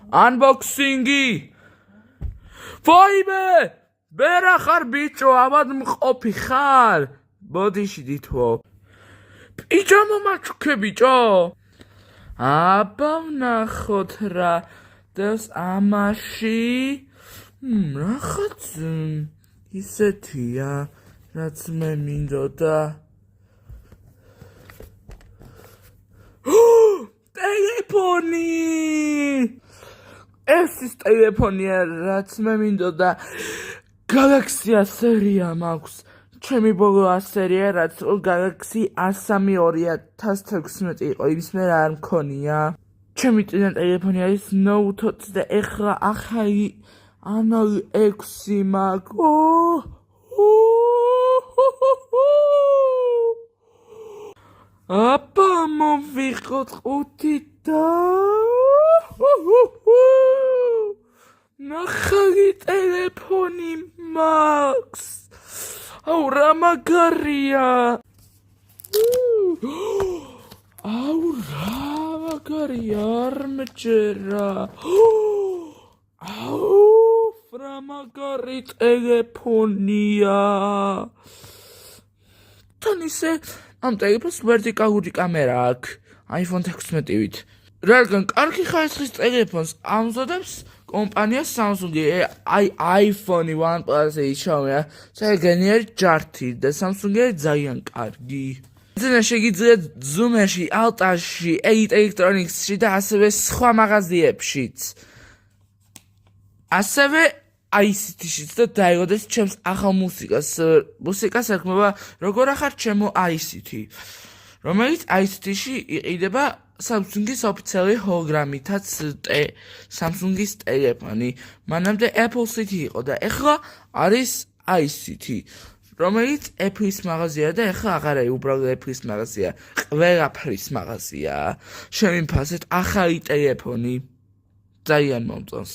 Unboxing-ი. ვაიმე! ვერა ხარ ბიჭო, ამად მყოფი ხარ? მოდი შიდითო. პიჯამა მაჩუქე ბიჭო. აბა ვნახოთ რა დევს ამაში. რაღაც ისეთია, რაც მე მინდოდა. ტელეფონი! ეს ის ტელეფონია, რაც მე მინდოდა. Galaxy სერია მაქვს. ჩემი ბოლო სერია, რაც Galaxy A3 2016 იყო, იმის მე არ მქონია. ჩემი წინა ტელეფონი არის Note 20 და ეხლა ახალი ანალი 6 მაქვს. აბა მოვიყოთ 5 და ნახალი ტელეფონი მაქვს. აუ რა მაგარია. აუ რა მაგარია, არ მეჯერა. აუ რა მაგარი ტელეფონია. თან ისე ამ ტელეფონს ვერტიკალური კამერა აქვს iPhone 16-ვით. რადგან კარგი ხარისხის ტელეფონს ამზადებს კომპანია Samsung-ი, აი iPhone, OnePlus-ი შავია, ძალიან ჯართი და Samsung-ი ძალიან კარგი. ძინა შეგიძლია Zoom-ში, Alta-ში, Elite Electronics-ში და ასევე სხვა მაღაზიებშიც. ასევე ICT-შიც და დაიგოდეს ჩემს ახალ მუსიკას. მუსიკას ეკმება როგორ ახარ ჩემო ICT, რომელიც ICT-ში იყიდება Samsung-ის ოფიციალური ჰოლოგრამითაც Samsung-ის ტელეფონი. მანამდე Apple City იყო და ეხლა არის ICT, რომელიც Apple-ის მაღაზია და ეხლა აღარა უბრალოდ Apple-ის მაღაზია, ყველაფრის მაღაზია. შემიფასეთ ახალი ტელეფონი. ძალიან მომწონს.